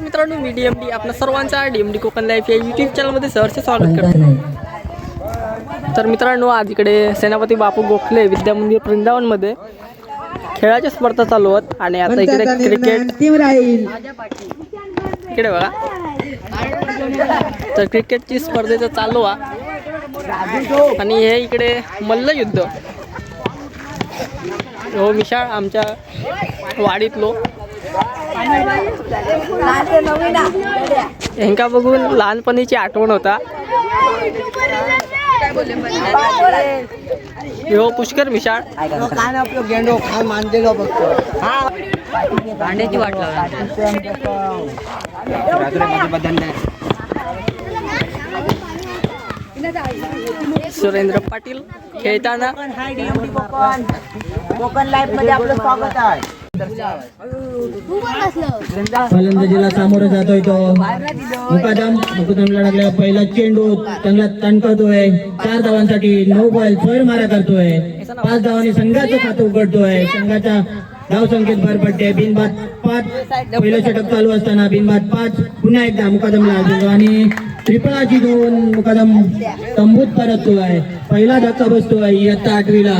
मित्रांनो मी DMD आपल्या सर्वांचा DMD कोकण लाईफ या यूट्यूब चॅनलमध्ये सहर्ष स्वागत करतो। तर मित्रांनो आज इकडे सेनापती बापू गोखले विद्यामंदिर वृंदावनमध्ये खेळाच्या स्पर्धा चालू आहेत आणि आता इकडे क्रिकेट इकडे बघा तर क्रिकेटची स्पर्धेचं चालू आहे आणि हे इकडे मल्लयुद्ध हो मिशाळ आमच्या वाडीतलो ह्यांका बघून लहानपणीची आठवण होता। हो पुष्कर मिशाळ भांड्याची वाट सुरेंद्र पाटील खेळताना कोकण लाईफ मध्ये आपलं स्वागत आहे। फलंदाजीला सामोरं जातोय तो मुकादमला लागला पहिला चेंडू त्यांना तणकतोय 4 धावांसाठी 9 बॉल 6 मारा करतोय 5 धावांनी संघाचं खातं उघडतोय संघाचा धाव संख्येत भर पडते बिनबाद 5 पहिलं षटक चालू असताना बिनबाद 5 पुन्हा एकदा मुकादमला आणि त्रिपळाची 2 मुकादम तंबूत परततोय पहिला धक्का बसतोय इयत्ता 8वीला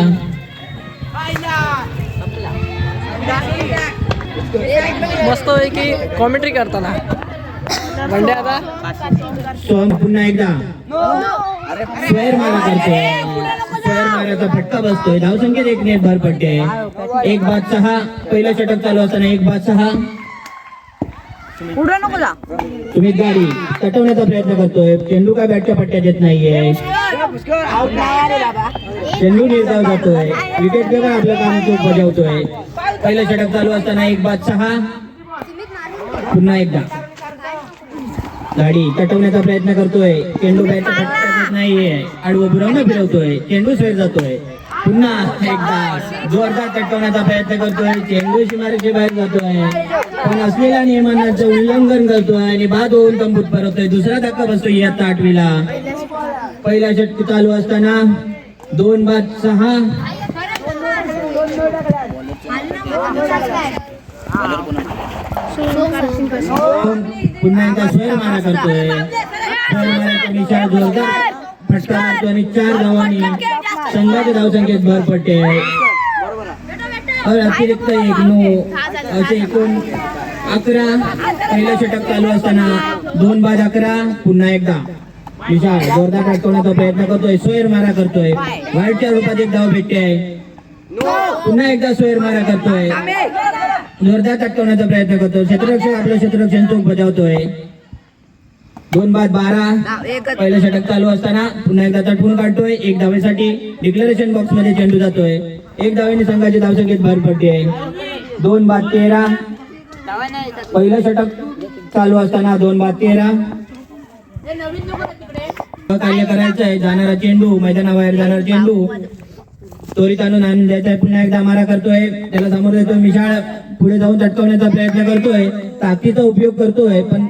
मस्त आहे की कॉमेंट्री करताना म्हणजे आता पुन्हा एकदा स्क्वेअर मारा करतोय स्क्वेअर माराचा फटका बसतोय धावसंख्येत 1 ने भर पडते 1 बाद 6 पहिलं षटक चालू असताना 1 बाद 6 पुढे नको जा तुम्ही गाडी तटवण्याचा प्रयत्न करतोय चेंडू काय बॅटच्या पट्ट्यात येत नाहीये चेंडू निर्धाव जातोय विकेट घेऊन आपलं काम तो बजावतोय पहिलं षटक चालू असताना 1 बाद 6 पुन्हा एकदा गाडी तटवण्याचा प्रयत्न करतोय चेंडू बॅटच्या पट्ट्यात येत नाहीये आडवं बुरावणं फिरवतोय चेंडू स्वेर जातोय पुन्हा एकदा जोरदार तटवण्याचा प्रयत्न करतोय चेंडू सीमारेषे बाहेर जातोय पण असलेल्या नियमांचं उल्लंघन करतोय आणि बाद होऊन तंबूत परततोय दुसरा धक्का बसतोय इयत्ता 8वीला पहिला षटक चालू असताना 2 बाद 6 पुन्हा एकदा स्वेर मारा करतोय निशाण जोरदार फटका मारतो आणि 4 धावांनी संघाच्या धावसंख्येत भर पडते अतिरिक्त 1 9 असे एकूण 11 पहिलं षटक चालू असताना 2 बाद 11 पुन्हा एकदा निशाण जोरदार फटकवण्याचा प्रयत्न करतोय स्वेर मारा करतोय वाईटच्या रूपात 1 धाव भेटते पुन्हा एकदा स्वेर मारा करतोय जोरदार फटकवण्याचा प्रयत्न करतोय क्षेत्ररक्षक आपलं क्षेत्ररक्षण चूक बजावतोय 2 बाद 12 पहिलं षटक चालू असताना पुन्हा एकदा तटवून काढतोय 1 धावेसाठी डिक्लेरेशन बॉक्स मध्ये चेंडू जातोय 1 धावेने संघाची धावसंख्येत भर पडते 2 बाद 13 पहिलं षटक चालू असताना 2 बाद 13 कार्य करायचं आहे जाणारा चेंडू मैदानाबाहेर जाणारा चेंडू त्वरित आणून आणून द्यायचा आहे पुन्हा एकदा मारा करतोय त्याला समोर देतोय मिशाळ पुढे जाऊन तटकवण्याचा प्रयत्न करतोय ताकदीचा उपयोग करतोय पण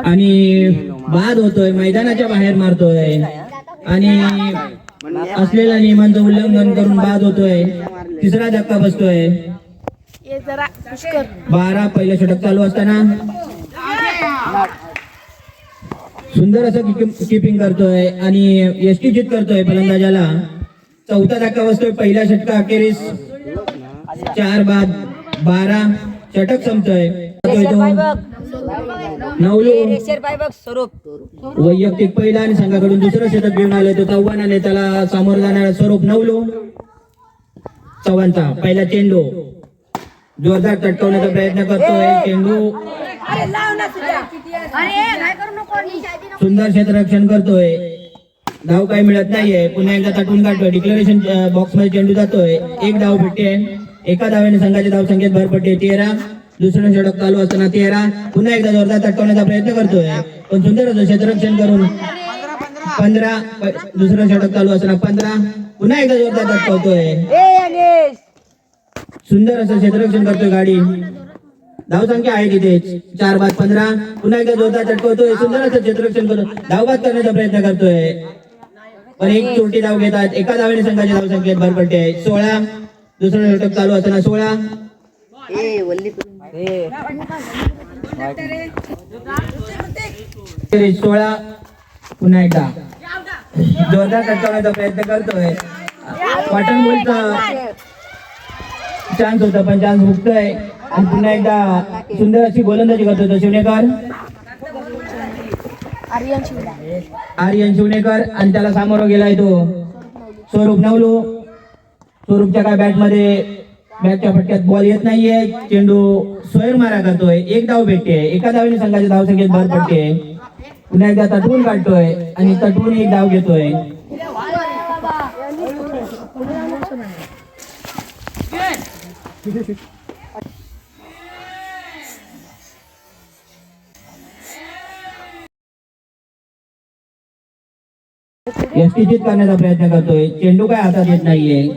आणि बाद होतोय मैदानाच्या बाहेर मारतोय आणि असलेल्या नियमांचं उल्लंघन करून बाद होतोय तिसरा धक्का बसतोय 12 पहिलं षटक चालू असताना सुंदर असं किपिंग करतोय आणि यष्टीचित करतोय फलंदाजाला चौथा धक्का बसतोय पहिल्या षटका अखेरीस 4 बाद 12 षटक संपतोय वैयक्तिक पहिला आणि संघाकडून दुसरं षटक घेऊन आलं तो चव्हाणाने त्याला सामोरं जाणारा स्वरूप नवलो चव्हाणचा पहिला चेंडू जोरदार तटकवण्याचा प्रयत्न करतोय चेंडू सुंदर क्षेत्ररक्षण करतोय धाव काही मिळत नाहीये पुन्हा एकदा तटून काढतोय डिक्लेरेशन बॉक्स मध्ये चेंडू जातोय 1 धाव भेटते 1 धावेने संघाची धाव संख्येत भर पडते 13 दुसरं षटक चालू असताना 13 पुन्हा एकदा जोरदार तटकवण्याचा प्रयत्न करतोय पण सुंदर असं क्षेत्ररक्षण करून 15 दुसरं षटक चालू असताना 15 पुन्हा एकदा जोरदार तटकवतोय सुंदर असं क्षेत्ररक्षण करतोय गाडी धाव संख्या आहे तिथे 4 बाद 15 पुन्हा एकदा जोरदार तटकवतोय सुंदर असं क्षेत्ररक्षण करतोय धाव बाद करण्याचा प्रयत्न करतोय पण एक चोटी धाव घेतात एका धावेने संघाची धाव संख्येत भर पडते 16 दुसरा षटक चालू असताना 16 16 पुन्हा एकदा जोरदार टटकावण्याचा प्रयत्न करतोय. पाटण बोलचा चान्स होता पण चान्स हुकतोय आणि पुन्हा एकदा सुंदर अशी गोलंदाजी करतो तो शिवणेकर, आर्यन शिवणेकर आणि त्याला सामोरं गेलाय तो स्वरूप नवलू. स्वरूपच्या काय बॅटच्या फटक्यात बॉल येत नाहीये. चेंडू स्वयं मारा करतोय. एक धाव भेटते. एका धावेने संघाच्या धावसंख्येत भर पडते. पुन्हा एकदा तटवून काढतोय आणि तटवून एक धाव घेतोय. यष्टीचित करण्याचा प्रयत्न करतोय. चेंडू काय हातात येत नाहीये.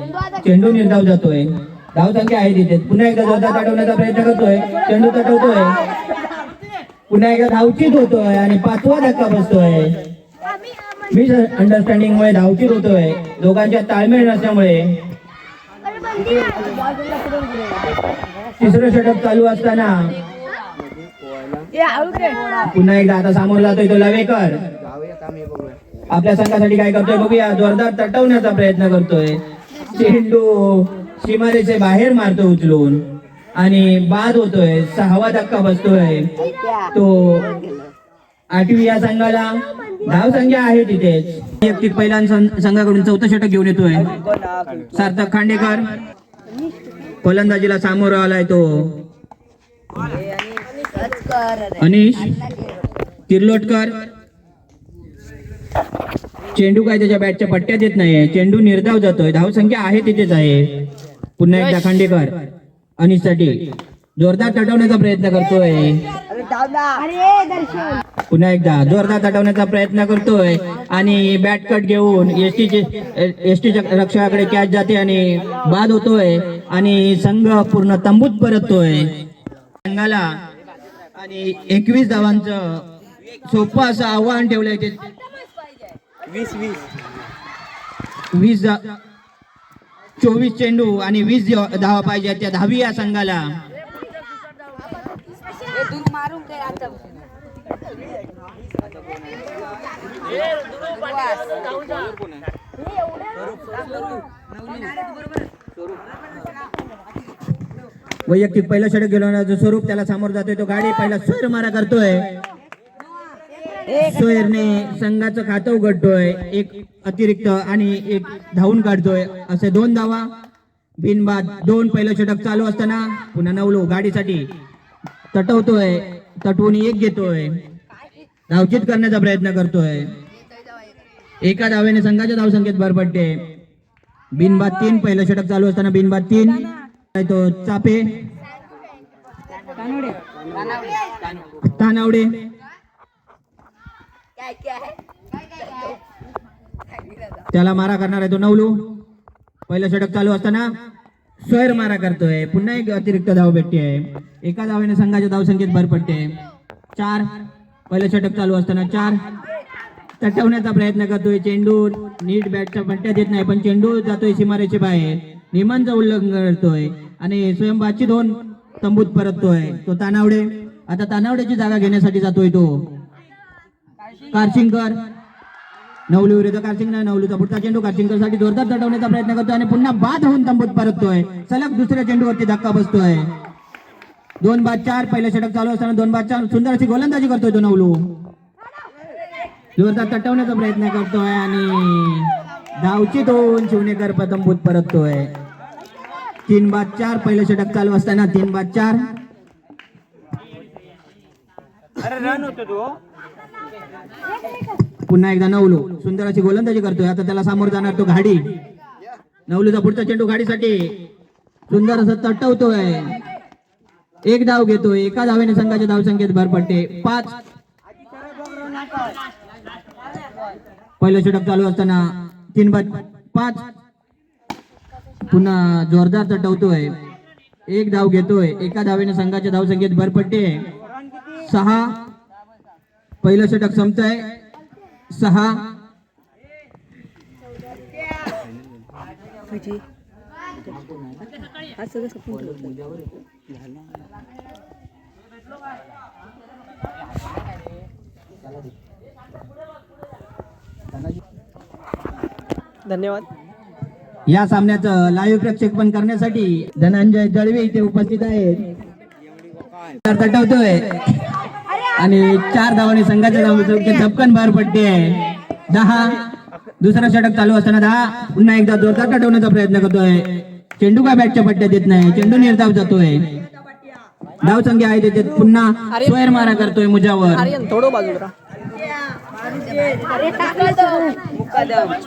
चेंडू निर्धाव जातोय. धाव संख्या आहे तिथे. पुन्हा एकदा जोरदार तटवण्याचा प्रयत्न करतोय. चेंडू तटवतोय. पुन्हा एकदा धावचीत होतोय आणि 5वा धक्का बसतोय. मिस अंडरस्टँडिंग मुळे धावचीत होतोय. दोघांच्या ताळमेळ नसल्यामुळे. तिसरं षटक चालू असताना पुन्हा एकदा आता समोर जातोय तो लवेकर. आपल्या संघासाठी काय करतोय बघूया. जोरदार तटवण्याचा प्रयत्न करतोय. चेंडू सीमारेचे बाहेर मारतो उचलून आणि बाद होतोय. 6वा धक्का बसतोय. तो 8वी या संघाला धाव संख्या आहे तिथेच. वैयक्तिक पहिल्या संघाकडून 4थं षटक घेऊन येतोय सार्थक खांडेकर. फलंदाजीला सामोरा आलाय तो अनिश तिर्लोटकर. चेंडू काय त्याच्या बॅटच्या पट्ट्यात येत नाहीये. चेंडू निर्धाव जातोय. धाव संख्या आहे तिथेच आहे. पुन्हा एकदा खांडेकर अनिश साठी जोरदार तटवण्याचा प्रयत्न करतोय. पुन्हा एकदा जोरदार तटवण्याचा प्रयत्न करतोय आणि बॅट कट घेऊन एसटीच्या रक्षकाकडे कॅच जाते आणि बाद होतोय आणि संघ पूर्ण तंबूत परततोय. संघाला आणि 21 धावांचं सोपं असं आव्हान ठेवलंय. ते 24 चेंडू आणि 20 धावा पाहिजे त्या 10वी या संघाला. वैयक्तिक पहिलं षटक गेलो जो स्वरूप त्याला सामोर जातोय तो गाडी पहिला सोयर मारा करतोय. सोयरने संघाचं खातं उघडतोय. एक अतिरिक्त आणि एक धावून काढतोय. असे 2 धावा बिनबाद 2. पहिलं षटक चालू असताना पुन्हा नवलो गाडीसाठी तटवतोय. तटवून एक घेतोय. धावचित करण्याचा प्रयत्न करतोय. एका धावेने संघाच्या धावसंख्येत भर पडते. बिनबाद 3. पहिलं षटक चालू असताना बिनबाद 3. तो चापे तानावडे त्याला मारा करणार आहे तो नवलू. पहिलं षटक चालू असताना स्वैर मारा करतोय. पुन्हा एक अतिरिक्त धाव भेटते. एका धावेने संघाच्या धावसंख्येत भर पडते. 4. पहिलं षटक चालू असताना 4. तटवण्याचा प्रयत्न करतोय. चेंडू नीट बॅटच्या पट्ट्यात येत नाही पण चेंडू जातोय सीमारेच्या बाहेर. नियमांचं उल्लंघन करतोय आणि स्वयंबाची 2 तंबूत परततोय तो तानावडे. आता तानावड्याची जागा घेण्यासाठी जातोय तो कारशिंकर. नवलू विरुद्ध कारशिंकर. नवलूचा पुढचा चेंडू कारशिंकर साठी जोरदार तटवण्याचा प्रयत्न करतोय आणि पुन्हा बाद होऊन तंबूत परततोय. सलग दुसऱ्या चेंडूवरती धक्का बसतोय. 2-4. पहिलं षटक चालू असताना 2-4 सुंदर अशी गोलंदाजी करतोय तो नवलू. जोरदार तटवण्याचा प्रयत्न करतोय आणि धावची 2. शिवणेकर तंबूत परततोय. 3-4. पहिलं षटक चालू असताना 3-4. पुन्हा एकदा नवलू सुंदर अशी गोलंदाजी करतोय. आता त्याला सामोर जाणार तो घाडी. नवलूचा पुढचा चेंडू गाडीसाठी सुंदर असं तटवतोय. एक धाव घेतोय. एका धावेने संघाच्या धावसंख्येत भर पडते. 5. पहिलं षटक चालू असताना 3-5. पुन्हा जोरदार तटवतोय. एक धाव घेतोय. एका धावेने संघाच्या धावसंख्येत भर पडते. 6. पहिलं षटक संपतंय. 6. धन्यवाद. या सामन्याचं लाईव्ह प्रक्षेपण करण्यासाठी धनंजय दळवी इथे उपस्थित आहेत. तटवतोय आणि 4 धावांनी संघाच्या धावसंख्येत झपकन भर पडते आहे. 10. दुसरा षटक चालू असताना 10. पुन्हा एकदा जोरदार तटवण्याचा प्रयत्न करतोय. चेंडू काय बॅटच्या पट्ट्यात येत नाही. चेंडू निर्धाव जातोय. धावसंख्या आहे तिथे पुन्हा स्क्वेअर मारा करतोय मुजावर. आर्यन थोडं बाजूला.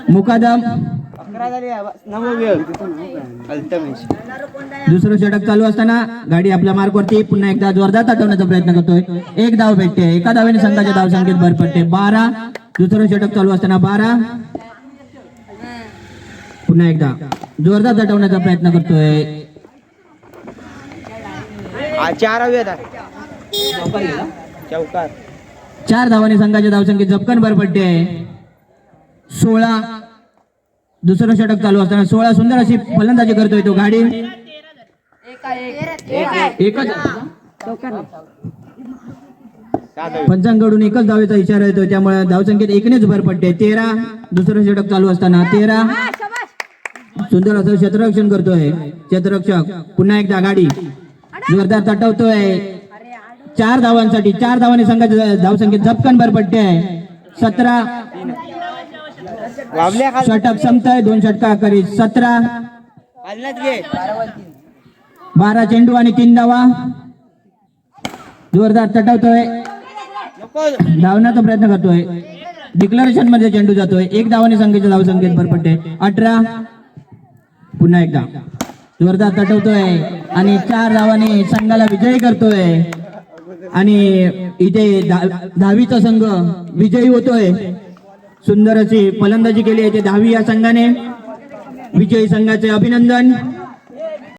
मुकादम. दुसरं षटक चालू असताना गाडी आपल्या मार्कवरती पुन्हा एकदा जोरदार तटवण्याचा प्रयत्न करतोय. 1 धाव भेटते. एका धावेने संघाच्या धावसंख्येत भर पडते. 12. दुसरं षटक चालू असताना 12. पुन्हा एकदा जोरदार तटवण्याचा प्रयत्न करतोय. 4 धावांनी संघाच्या धावसंख्येत झपकन भर पडते. 16. दुसरं षटक चालू असताना 16. सुंदर अशी फलंदाजी करतोय तो. गाडी एकच पंचांकडून एकच धावेचा इशारा येतोय, त्यामुळे धावसंख्येत 1नेच भर पडते. 13. दुसरं षटक चालू असताना 13. सुंदर असं क्षेत्ररक्षण करतोय क्षेत्ररक्षक. पुन्हा एकदा गाडी जोरदार तटवतोय. 4 धावांसाठी 4 धावांनी संघाच्या धावसंख्येत झपकन भर पडते. 17. षटक संपतंय. 2 षटका करीत 17. 12 चेंडू आणि 3 धावा. जोरदार तटवतोय. धावण्याचा प्रयत्न करतोय. डिक्लेरेशन मध्ये चेंडू जातोय. 1 धावाने संघाच्या धावसंख्येत भर पडते. 18. पुन्हा एकदा जोरदार तटवतोय आणि 4 धावाने संघाला विजयी करतोय. आणि इथे 10वीचा संघ विजयी होतोय. सुंदर अशी फलंदाजी केली आहे 10वी या संघाने. विजयी संघाचे अभिनंदन.